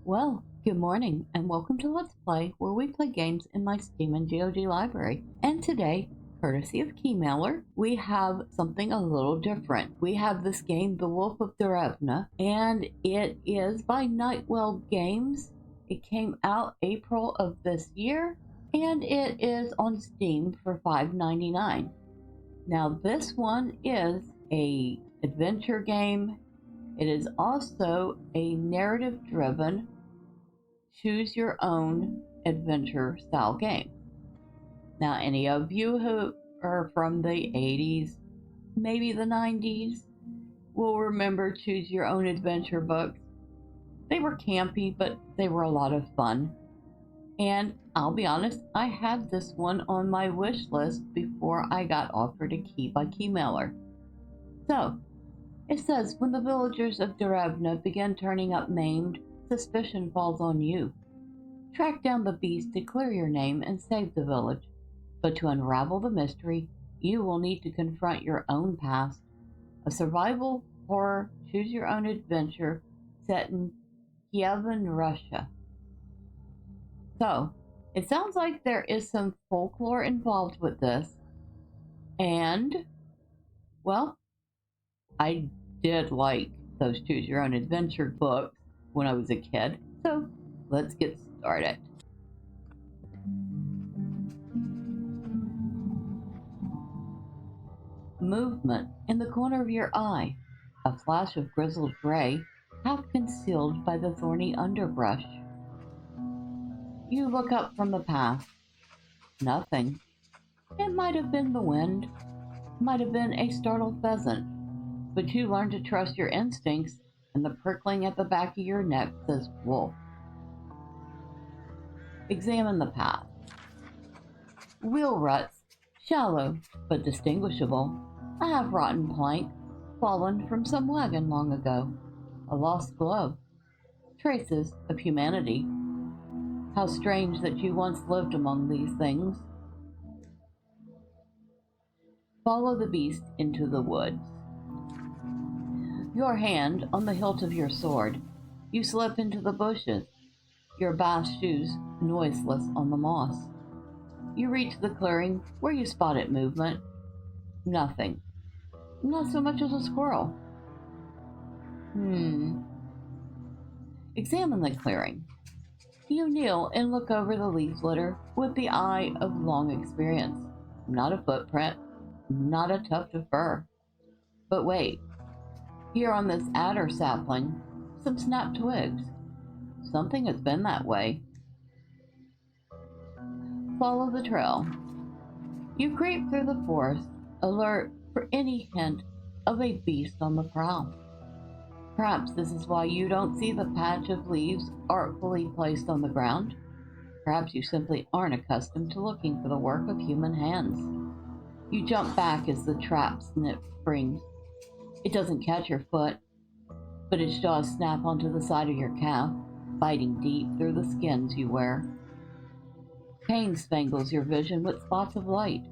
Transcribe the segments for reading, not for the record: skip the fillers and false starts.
Well, good morning and welcome to Let's Play, where we play games in my Steam and GOG library. And today, courtesy of KeyMailer, we have something a little different. We have this game, The Wolf of Derevnya, and it is by Nightwell Games. It came out April of this year, and it is on Steam for $5.99. Now, this one is a adventure game. It is also a narrative-driven, choose your own adventure style game. Now, any of you who are from the 80s, maybe the 90s, will remember choose your own adventure books. They were campy, but they were a lot of fun. And I'll be honest, I had this one on my wish list before I got offered a key by KeyMailer. So, it says, when the villagers of Derevnya begin turning up maimed, suspicion falls on you. Track down the beast to clear your name and save the village. But to unravel the mystery, you will need to confront your own past. A survival horror choose-your-own adventure set in Kievan, Russia. So, it sounds like there is some folklore involved with this. And, well, I did like those choose your own adventure books when I was a kid, so let's get started. Movement in the corner of your eye, a flash of grizzled gray, half concealed by the thorny underbrush. You look up from the path. Nothing. It might have been the wind, might have been a startled pheasant, but you learn to trust your instincts, and the prickling at the back of your neck says wolf. Examine the path. Wheel ruts, shallow but distinguishable, a half-rotten plank, fallen from some wagon long ago, a lost glove, traces of humanity. How strange that you once lived among these things. Follow the beast into the woods. Your hand on the hilt of your sword, you slip into the bushes, your bast shoes noiseless on the moss. You reach the clearing where you spotted movement. Nothing. Not so much as a squirrel. Examine the clearing. You kneel and look over the leaf litter with the eye of long experience. Not a footprint, not a tuft of fur. But wait. Here on this adder sapling, some snapped twigs. Something has been that way. Follow the trail. You creep through the forest, alert for any hint of a beast on the prowl. Perhaps this is why you don't see the patch of leaves artfully placed on the ground. Perhaps you simply aren't accustomed to looking for the work of human hands. You jump back as the trap snip springs. It doesn't catch your foot, but its jaws snap onto the side of your calf, biting deep through the skins you wear. Pain spangles your vision with spots of light.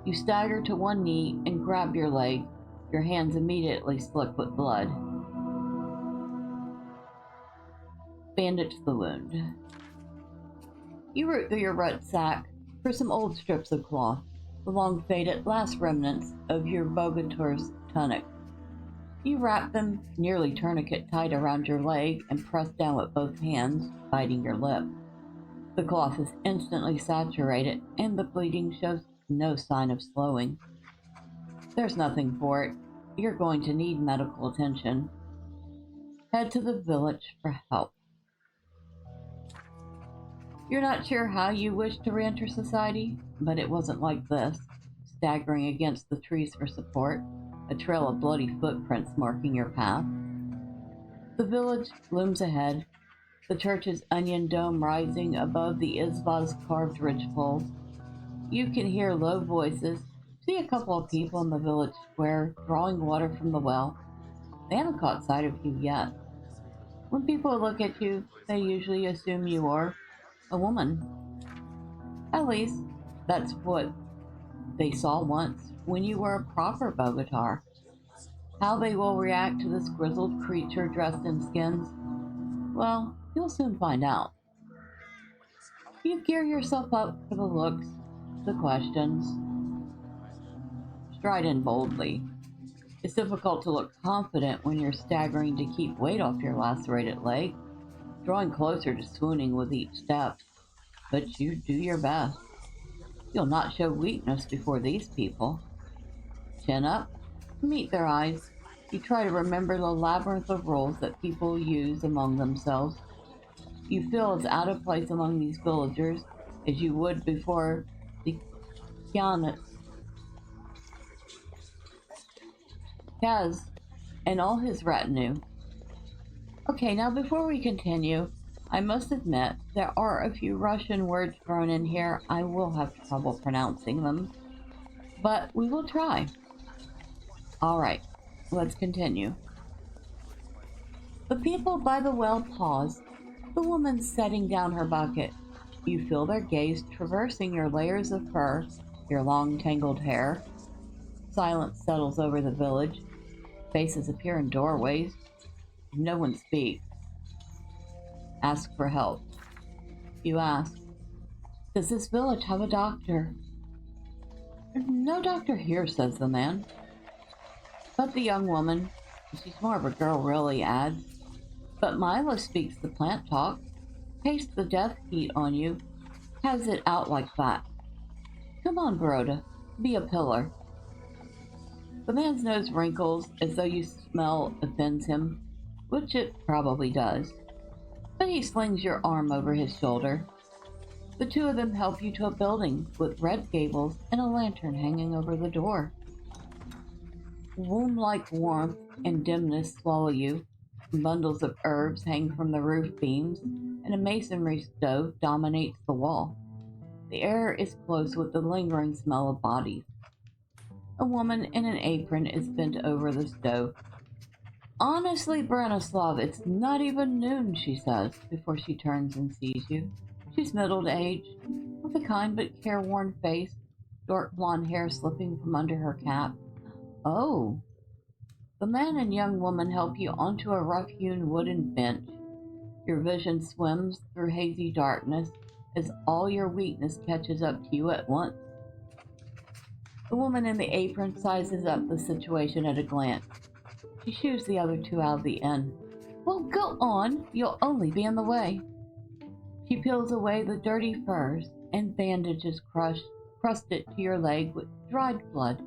You stagger to one knee and grab your leg, your hands immediately slick with blood. Bandage the wound. You root through your rucksack for some old strips of cloth, the long-faded last remnants of your bogator's tunic. You wrap them, nearly tourniquet tight around your leg, and press down with both hands, biting your lip. The cloth is instantly saturated, and the bleeding shows no sign of slowing. There's nothing for it. You're going to need medical attention. Head to the village for help. You're not sure how you wish to re-enter society, but it wasn't like this, staggering against the trees for support, a trail of bloody footprints marking your path. The village looms ahead, the church's onion dome rising above the Izva's carved ridgepoles. You can hear low voices, see a couple of people in the village square drawing water from the well. They haven't caught sight of you yet. When people look at you, they usually assume you are a woman. At least, that's what they saw once when you were a proper Bogatar. How they will react to this grizzled creature dressed in skins, Well, you'll soon find out. You gear yourself up for the looks, the questions. Stride in boldly. It's difficult to look confident when you're staggering to keep weight off your lacerated leg, drawing closer to swooning with each step. But you do your best. You'll not show weakness before these people. Chin up, meet their eyes. You try to remember the labyrinth of rules that people use among themselves. You feel as out of place among these villagers as you would before the Kianas, Kaz, and all his retinue. Okay, now before we continue, I must admit there are a few Russian words thrown in here. I will have trouble pronouncing them, but we will try. All right, let's continue. The people by the well pause. The woman setting down her bucket. You feel their gaze traversing your layers of fur, your long tangled hair. Silence settles over the village. Faces appear in doorways. No one speaks. Ask for help. You ask, does this village have a doctor? No doctor here, says the man. But the young woman, she's more of a girl really, adds, but Milo speaks the plant talk, tastes the death heat on you, has it out like that. Come on, Baroda, be a pillar. The man's nose wrinkles as though you smell offends him, which it probably does. But he slings your arm over his shoulder. The two of them help you to a building with red gables and a lantern hanging over the door. Womb-like warmth and dimness swallow you. Bundles of herbs hang from the roof beams, and a masonry stove dominates the wall. The air is close with the lingering smell of bodies. A woman in an apron is bent over the stove. Honestly, Branislav, it's not even noon, she says, before she turns and sees you. She's middle-aged, with a kind but careworn face, dark blonde hair slipping from under her cap. Oh. The man and young woman help you onto a rough-hewn wooden bench. Your vision swims through hazy darkness as all your weakness catches up to you at once. The woman in the apron sizes up the situation at a glance. She shoos the other two out of the inn. Well, go on. You'll only be in the way. She peels away the dirty furs and bandages crusted to your leg with dried blood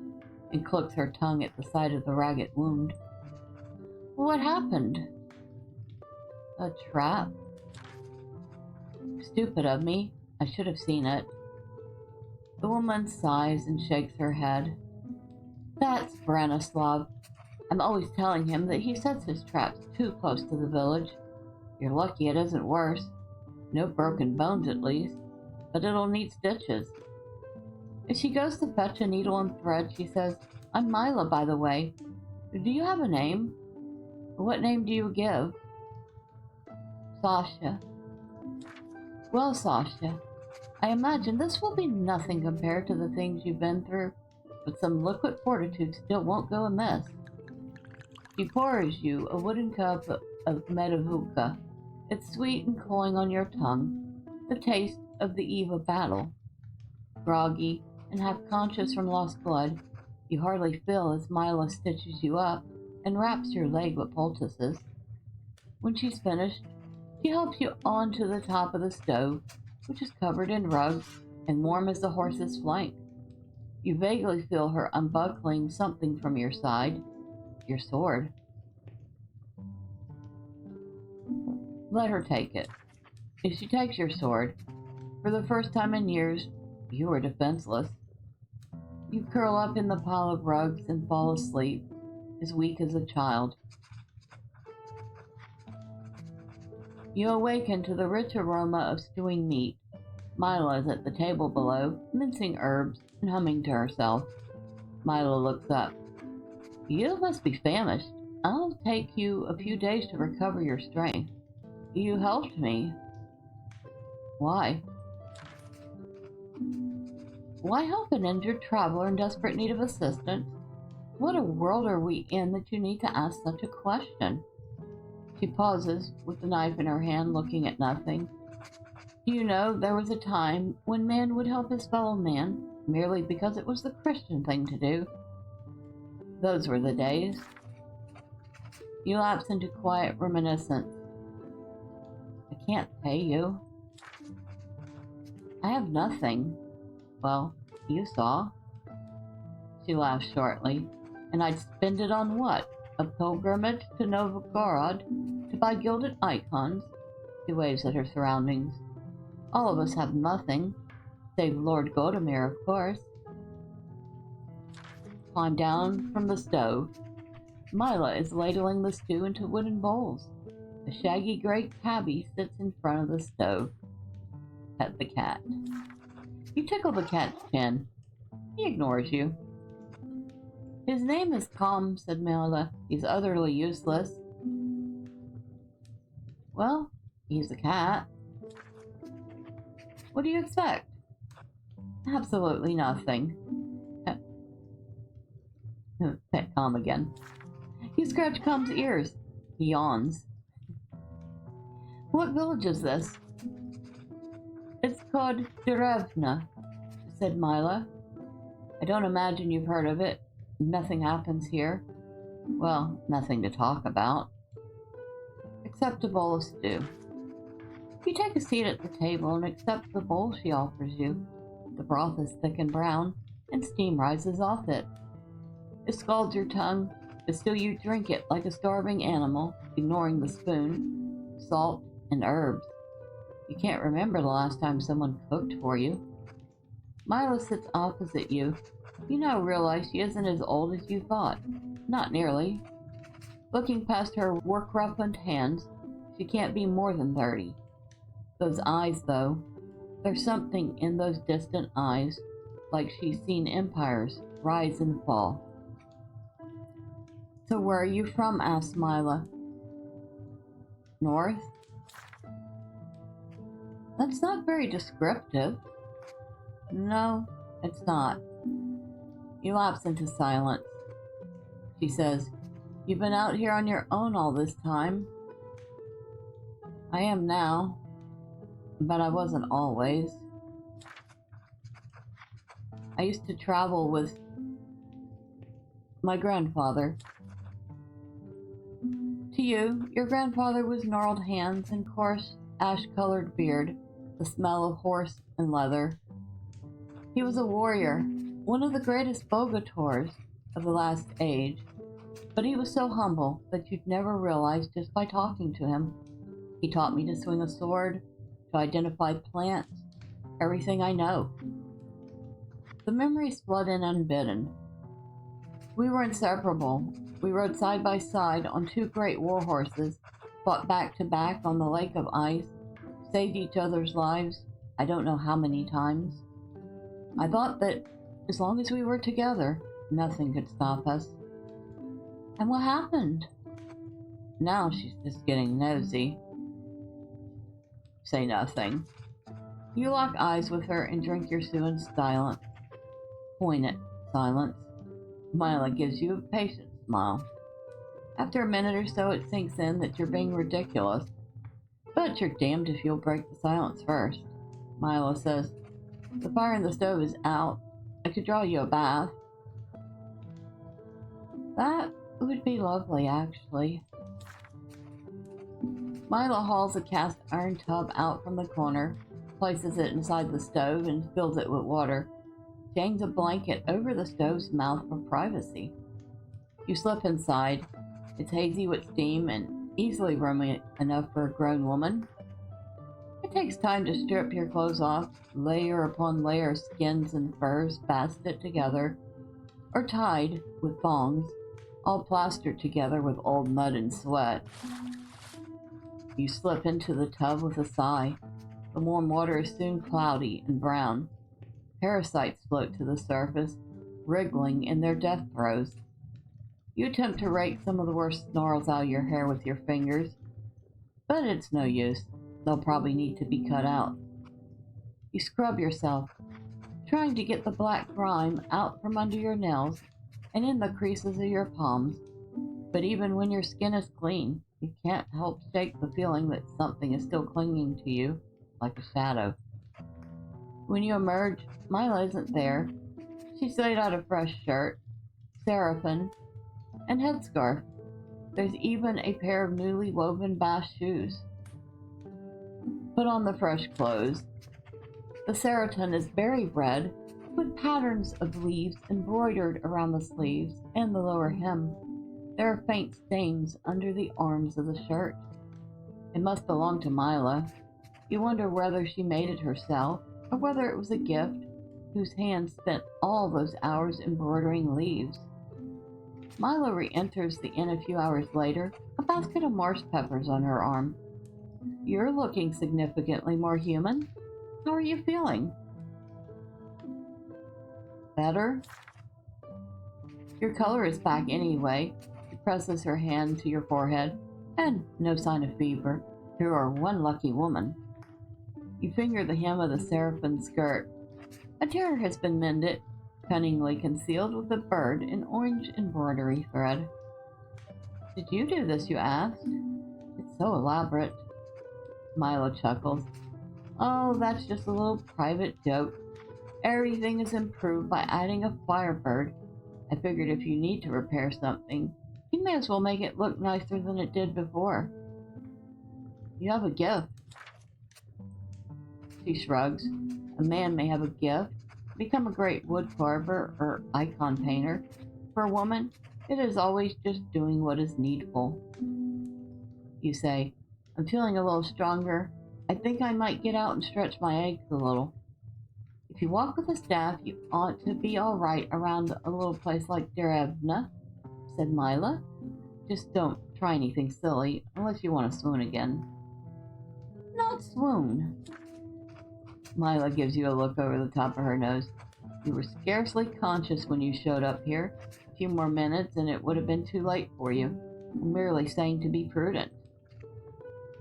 and clicks her tongue at the side of the ragged wound. What happened? A trap? Stupid of me. I should have seen it. The woman sighs and shakes her head. That's Branislav. I'm always telling him that he sets his traps too close to the village. You're lucky it isn't worse. No broken bones at least, but it'll need stitches. As she goes to fetch a needle and thread, she says, I'm Mila, by the way. Do you have a name? What name do you give? Sasha. Well, Sasha, I imagine this will be nothing compared to the things you've been through, but some liquid fortitude still won't go amiss. She pours you a wooden cup of medavuka. It's sweet and cloying on your tongue, the taste of the eve of battle. Groggy and half conscious from lost blood, you hardly feel as Mila stitches you up and wraps your leg with poultices. When she's finished, she helps you onto the top of the stove, which is covered in rugs and warm as the horse's flank. You vaguely feel her unbuckling something from your side, your sword. Let her take it. If she takes your sword, for the first time in years, you are defenseless. You curl up in the pile of rugs and fall asleep, as weak as a child. You awaken to the rich aroma of stewing meat. Mila is at the table below, mincing herbs and humming to herself. Mila looks up. You must be famished. I'll take you a few days to recover your strength. You helped me. Why? Why help an injured traveler in desperate need of assistance? What a world are we in that you need to ask such a question? She pauses with the knife in her hand, looking at nothing. Do you know, there was a time when man would help his fellow man merely because it was the Christian thing to do. Those were the days. You lapse into quiet reminiscence. I can't pay you. I have nothing. Well, you saw. She laughs shortly. And I'd spend it on what? A pilgrimage to Novgorod to buy gilded icons? She waves at her surroundings. All of us have nothing, save Lord Godemir, of course. Climb down from the stove. Mila is ladling the stew into wooden bowls. A shaggy gray tabby sits in front of the stove. Pet the cat. You tickle the cat's chin. He ignores you. His name is Calm, said Mila. He's utterly useless. Well, he's a cat. What do you expect? Absolutely nothing. Pet Calm again. You scratch Calm's ears. He yawns. What village is this? It's called Derevnya, said Mila. I don't imagine you've heard of it. Nothing happens here. Well, nothing to talk about. Except a bowl of stew. You take a seat at the table and accept the bowl she offers you. The broth is thick and brown, and steam rises off it. It scalds your tongue, but still you drink it like a starving animal, ignoring the spoon, salt, and herbs. You can't remember the last time someone cooked for you. Mila sits opposite you. You now realize she isn't as old as you thought. Not nearly. Looking past her work-roughened hands, she can't be more than 30. Those eyes, though. There's something in those distant eyes, like she's seen empires rise and fall. So where are you from? Asked Mila. North? That's not very descriptive. No, it's not. You lapse into silence. She says, You've been out here on your own all this time. I am now, but I wasn't always. I used to travel with my grandfather. To you, your grandfather was gnarled hands and coarse, ash-colored beard, the smell of horse and leather. He was a warrior, one of the greatest bogators of the last age, but he was so humble that you'd never realize just by talking to him. He taught me to swing a sword, to identify plants, everything I know. The memories flood in unbidden. We were inseparable. We rode side by side on two great war horses, fought back to back on the lake of ice, saved each other's lives, I don't know how many times. I thought that as long as we were together, nothing could stop us. And what happened? Now she's just getting nosy. Say nothing. You lock eyes with her and drink your stew in silence. Poignant silence. Mila gives you a patient smile. After a minute or so, it sinks in that you're being ridiculous. But you're damned if you'll break the silence first. Mila says, The fire in the stove is out. I could draw you a bath. That would be lovely, actually. Mila hauls a cast iron tub out from the corner, places it inside the stove, and fills it with water. She hangs a blanket over the stove's mouth for privacy. You slip inside. It's hazy with steam and easily roomy enough for a grown woman. It takes time to strip your clothes off, layer upon layer of skins and furs fastened together, or tied with thongs, all plastered together with old mud and sweat. You slip into the tub with a sigh. The warm water is soon cloudy and brown. Parasites float to the surface, wriggling in their death throes. You attempt to rake some of the worst snarls out of your hair with your fingers, but it's no use. They'll probably need to be cut out. You scrub yourself, trying to get the black grime out from under your nails and in the creases of your palms, but even when your skin is clean, You can't help shake the feeling that something is still clinging to you, like a shadow. When you emerge, Mila isn't there. She's laid out a fresh shirt, seraphim, and headscarf. There's even a pair of newly woven bast shoes. Put on the fresh clothes. The seraphim is berry red, with patterns of leaves embroidered around the sleeves and the lower hem. There are faint stains under the arms of the shirt. It must belong to Mila. You wonder whether she made it herself, or whether it was a gift whose hands spent all those hours embroidering leaves. Mila re-enters the inn a few hours later, a basket of marsh peppers on her arm. You're looking significantly more human. How are you feeling? Better? Your color is back anyway. She presses her hand to your forehead, and no sign of fever. You are one lucky woman. You finger the hem of the seraphim skirt. A tear has been mended, cunningly concealed with a bird in orange embroidery thread. Did you do this, you asked? It's so elaborate. Milo chuckles. Oh, that's just a little private joke. Everything is improved by adding a firebird. I figured if you need to repair something, you may as well make it look nicer than it did before. You have a gift. She shrugs. A man may have a gift, become a great wood carver or icon painter. For a woman, it is always just doing what is needful. You say, I'm feeling a little stronger. I think I might get out and stretch my eggs a little. If you walk with a staff, you ought to be all right around a little place like Derevnya, said Mila. Just don't try anything silly, unless you want to swoon again. Not swoon. Mila gives you a look over the top of her nose. You were scarcely conscious when you showed up here. A few more minutes and it would have been too late for you. I'm merely saying to be prudent.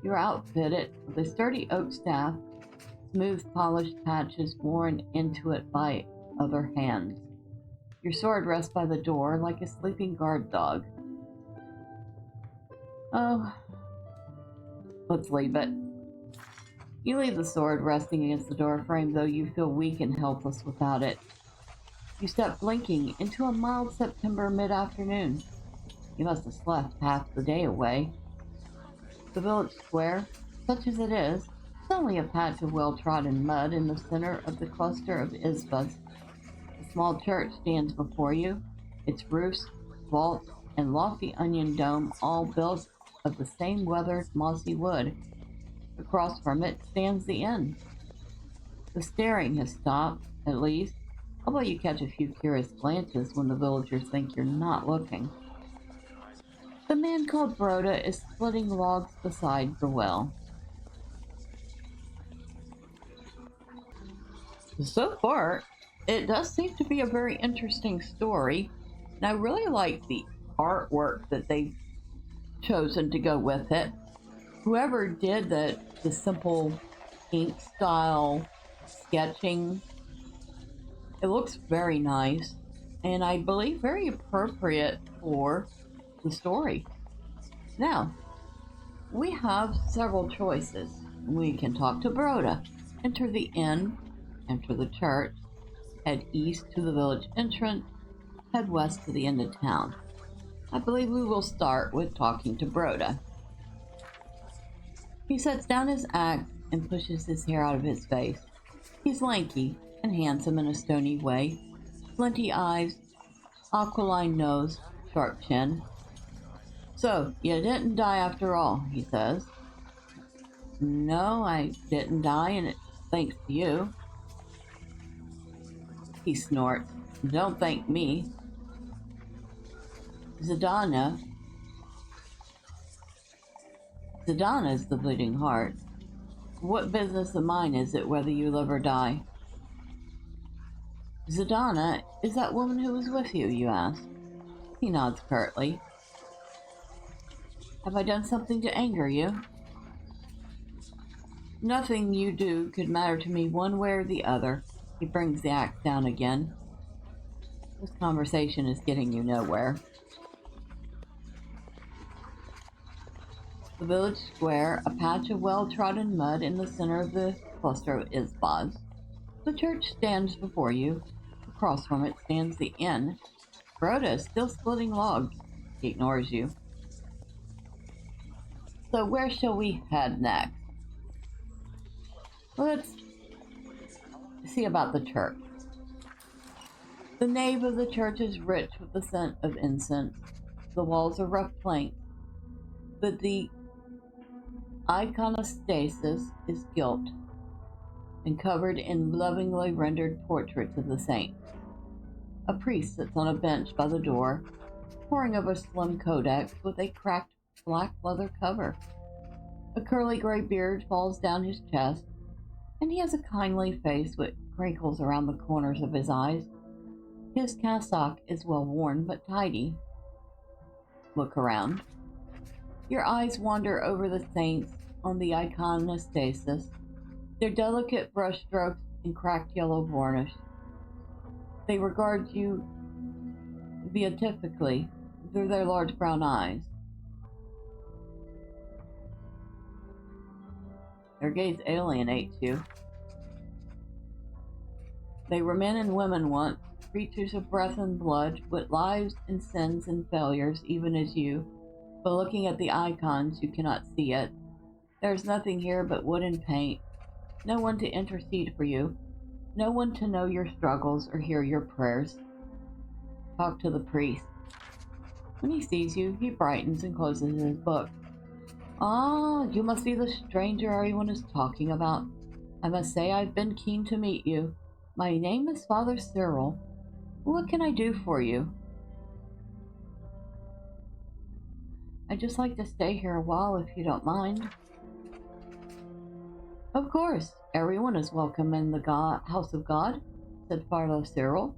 You're outfitted with a sturdy oak staff, smooth polished patches worn into it by other hands. Your sword rests by the door like a sleeping guard dog. Oh, let's leave it. You leave the sword resting against the door frame, though you feel weak and helpless without it. You step blinking into a mild September mid-afternoon. You must have slept half the day away. The village square, such as it is only a patch of well-trodden mud in the center of the cluster of isbas. A small church stands before you, its roofs, vaults, and lofty onion dome all built of the same weathered, mossy wood. Across from it stands the inn. The staring has stopped, at least, although you catch a few curious glances when the villagers think you're not looking. The man called Broda is splitting logs beside the well. So far, it does seem to be a very interesting story, and I really like the artwork that they've chosen to go with it. Whoever did the simple ink style sketching, it looks very nice, and I believe very appropriate for the story. Now, we have several choices. We can talk to Broda, enter the inn, enter the church, head east to the village entrance, head west to the end of town. I believe we will start with talking to Broda. He sets down his axe and pushes his hair out of his face. He's lanky and handsome in a stony way, flinty eyes, aquiline nose, sharp chin. So, you didn't die after all, he says. No, I didn't die, and it's thanks to you. He snorts. Don't thank me. Zadana's the bleeding heart. What business of mine is it whether you live or die? Zadana is that woman who was with you, you ask. He nods curtly. Have I done something to anger you? Nothing you do could matter to me one way or the other. He brings the axe down again. This conversation is getting you nowhere. The village square, a patch of well-trodden mud in the center of the cluster of isbas. The church stands before you. Across from it stands the inn. Rhoda is still splitting logs. He ignores you. So where shall we head next? Let's see about the church. The nave of the church is rich with the scent of incense. The walls are rough planks, but the iconostasis is gilt and covered in lovingly rendered portraits of the saints. A priest sits on a bench by the door, poring over a slim codex with a cracked black leather cover. A curly gray beard falls down his chest, and he has a kindly face with crinkles around the corners of his eyes. His cassock is well worn but tidy. Look around. Your eyes wander over the saints on the iconostasis, their delicate brushstrokes and cracked yellow varnish. They regard you beatifically through their large brown eyes. Their gaze alienates you. They were men and women once, creatures of breath and blood, with lives and sins and failures, even as you. But looking at the icons, you cannot see it. There's nothing here but wood and paint. No one to intercede for you. No one to know your struggles or hear your prayers. Talk to the priest. When he sees you, he brightens and closes his book. Ah, you must be the stranger everyone is talking about. I must say I've been keen to meet you. My name is Father Cyril. What can I do for you? I'd just like to stay here a while if you don't mind. Of course, everyone is welcome in the house of God, said Father Cyril.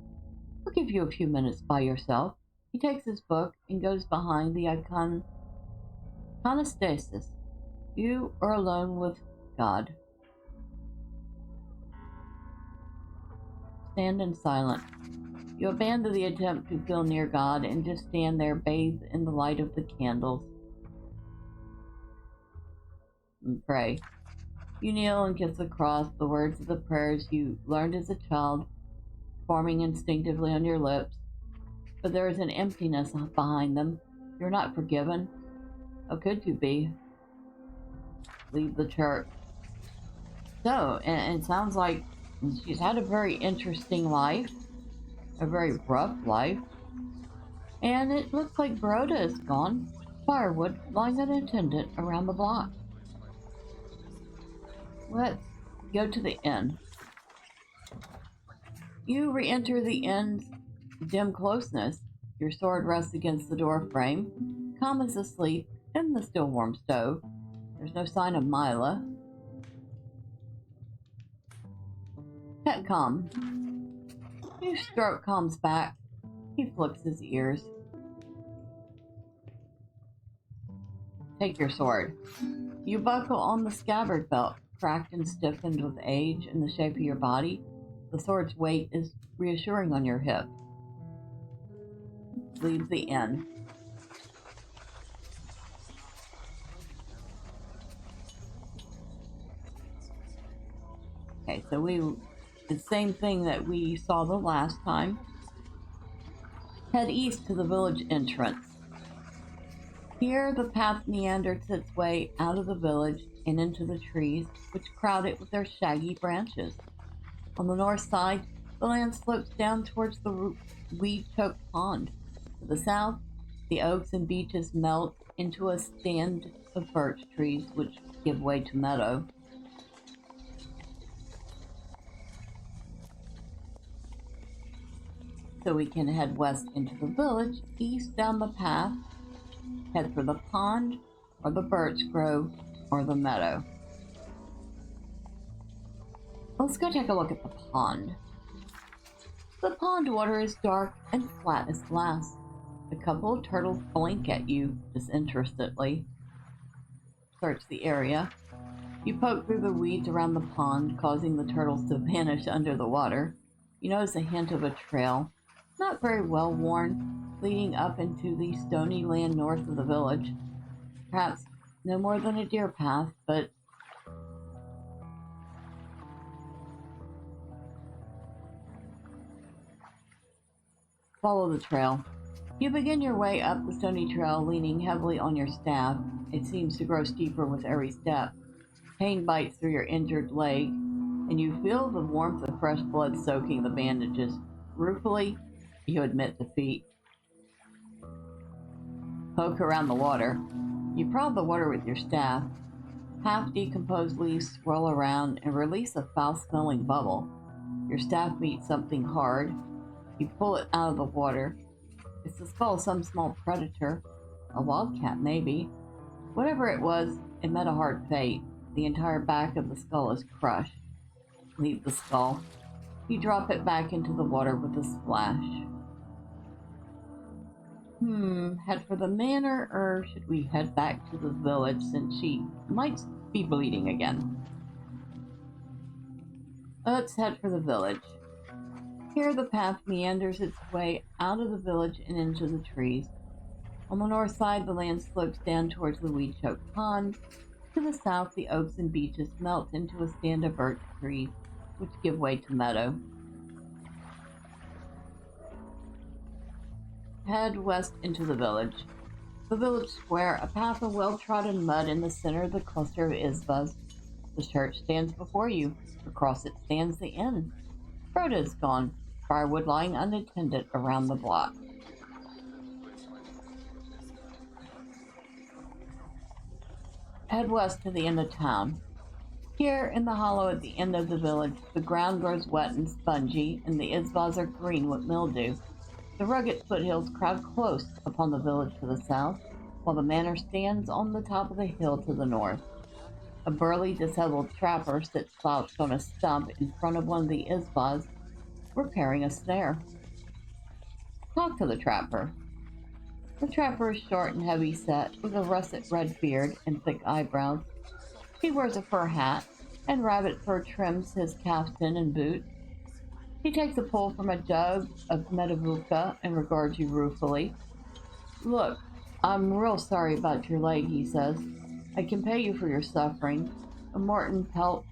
I'll give you a few minutes by yourself. He takes his book and goes behind the iconostasis. You are alone with God. Stand in silence. You abandon the attempt to feel near God and just stand there bathed in the light of the candles. And pray. You kneel and kiss the cross, the words of the prayers you learned as a child, forming instinctively on your lips. But there is an emptiness behind them. You're not forgiven. How could you be? Leave the church. So, and it sounds like she's had a very interesting life, a very rough life, and it looks like Broda is gone. Firewood lying unattended around the block. Let's go to the inn. You re-enter the inn's dim closeness. Your sword rests against the door frame. Calm is asleep in the still warm stove. There's no sign of Mila. Pet Calm. You stroke Calm's back. He flicks his ears. Take your sword. You buckle on the scabbard belt, cracked and stiffened with age and the shape of your body. The sword's weight is reassuring on your hip. Leave the inn. Okay, so the same thing that we saw the last time. Head east to the village entrance. Here, the path meanders its way out of the village and into the trees, which crowd it with their shaggy branches. On the north side, the land slopes down towards the weed-choked pond. To the south, the oaks and beeches melt into a stand of birch trees, which give way to meadow. So we can head west into the village, east down the path, head for the pond, or the birch grove, or the meadow. Let's go take a look at the pond. The pond water is dark and flat as glass. A couple of turtles blink at you disinterestedly. Search the area. You poke through the weeds around the pond, causing the turtles to vanish under the water. You notice a hint of a trail, not very well worn, leading up into the stony land north of the village. Perhaps No more than a deer path, but follow the trail. You begin your way up the stony trail, leaning heavily on your staff. It seems to grow steeper with every step. Pain bites through your injured leg, and you feel the warmth of fresh blood soaking the bandages. Ruefully, you admit defeat. Poke around the water. You prod the water with your staff. Half decomposed leaves swirl around and release a foul smelling bubble. Your staff meets something hard. You pull it out of the water. It's the skull of some small predator. A wildcat, maybe. Whatever it was, it met a hard fate. The entire back of the skull is crushed. Leave the skull. You drop it back into the water with a splash. Head for the manor, or should we head back to the village since she might be bleeding again? Let's head for the village. Here the path meanders its way out of the village and into the trees. On the north side, the land slopes down towards the weed-choked pond. To the south, the oaks and beeches melt into a stand of birch trees, which give way to meadow. Head west into the village. The village square, a path of well-trodden mud in the center of the cluster of isbas. The church stands before you. Across it stands the inn. Rhoda is gone, firewood lying unattended around the block. Head west to the end of town. Here, in the hollow at the end of the village, the ground grows wet and spongy, and the isbas are green with mildew. The rugged foothills crowd close upon the village to the south, while the manor stands on the top of the hill to the north. A burly, disheveled trapper sits slouched on a stump in front of one of the isbas, repairing a snare. Talk to the trapper. The trapper is short and heavy-set, with a russet red beard and thick eyebrows. He wears a fur hat, and rabbit fur trims his kaftan and boots. He takes a pull from a jug of metavuka and regards you ruefully. Look, I'm real sorry about your leg, he says. I can pay you for your suffering. A Martin pelt.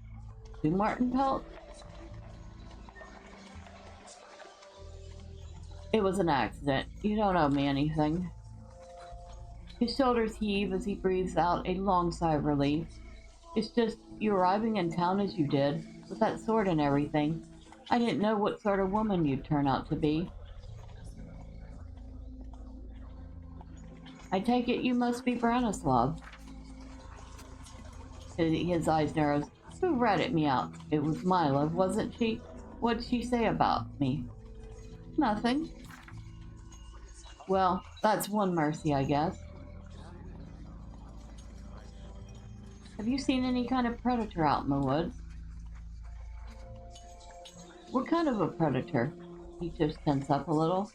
Do Martin pelt? It was an accident. You don't owe me anything. His shoulders heave as he breathes out a long sigh of relief. It's just you arriving in town as you did, with that sword and everything. I didn't know what sort of woman you'd turn out to be. I take it you must be Branislav. His eyes narrows. Who ratted me out? It was Mila, wasn't she? What'd she say about me? Nothing. Well, that's one mercy, I guess. Have you seen any kind of predator out in the woods? What kind of a predator? He just tense up a little.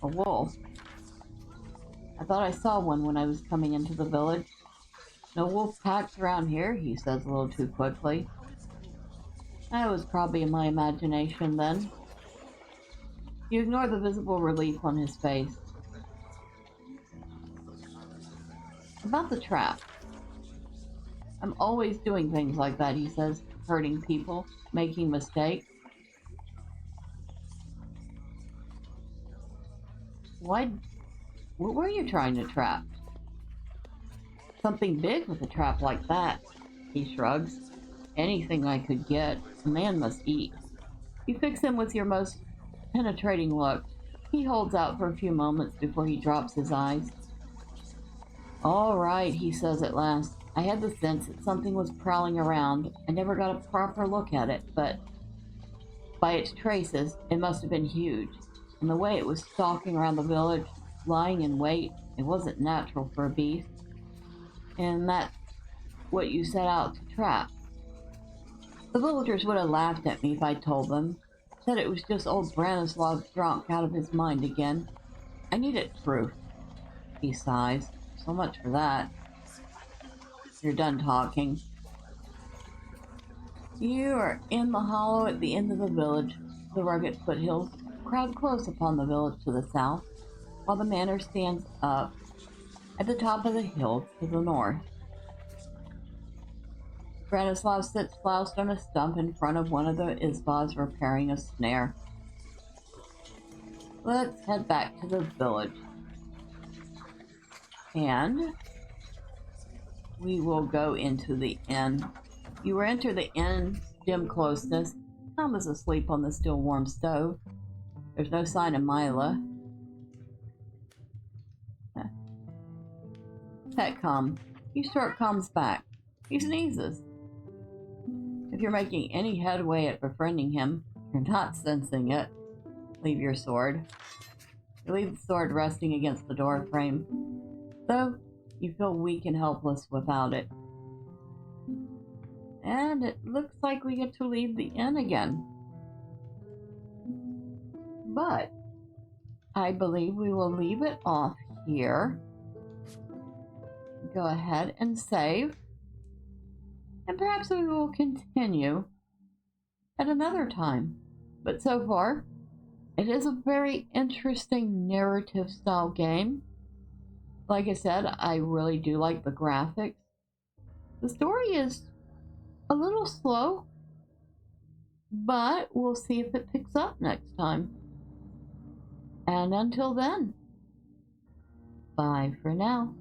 A wolf. I thought I saw one when I was coming into the village. No wolf packs around here, he says a little too quickly. That was probably in my imagination then. You ignore the visible relief on his face. About the trap. I'm always doing things like that, he says, hurting people, making mistakes. What were you trying to trap? Something big with a trap like that, he shrugs. Anything I could get. A man must eat. You fix him with your most penetrating look. He holds out for a few moments before he drops his eyes. All right, he says at last. I had the sense that something was prowling around. I never got a proper look at it, but by its traces, it must have been huge. And the way it was stalking around the village, lying in wait, it wasn't natural for a beast. And that's what you set out to trap. The villagers would have laughed at me if I told them. Said it was just old Branislav drunk out of his mind again. I needed proof. He sighs. So much for that. You're done talking. You are in the hollow at the end of the village. The rugged foothills crowd close upon the village to the south, while the manor stands up. at the top of the hill to the north. Branislav sits slouched on a stump in front of one of the Isbas repairing a snare. Let's head back to the village. And we will go into the inn. You will enter the inn's dim closeness. Tom is asleep on the still warm stove. There's no sign of Mila. Pet Calm. You stroke Calm's back. He sneezes. If you're making any headway at befriending him, you're not sensing it. Leave your sword. You leave the sword resting against the door frame, though you feel weak and helpless without it. And it looks like we get to leave the inn again. But I believe we will leave it off here. Go ahead and save. And perhaps we will continue at another time. But so far, it is a very interesting narrative style game. Like I said, I really do like the graphics. The story is a little slow, but we'll see if it picks up next time. And until then, bye for now.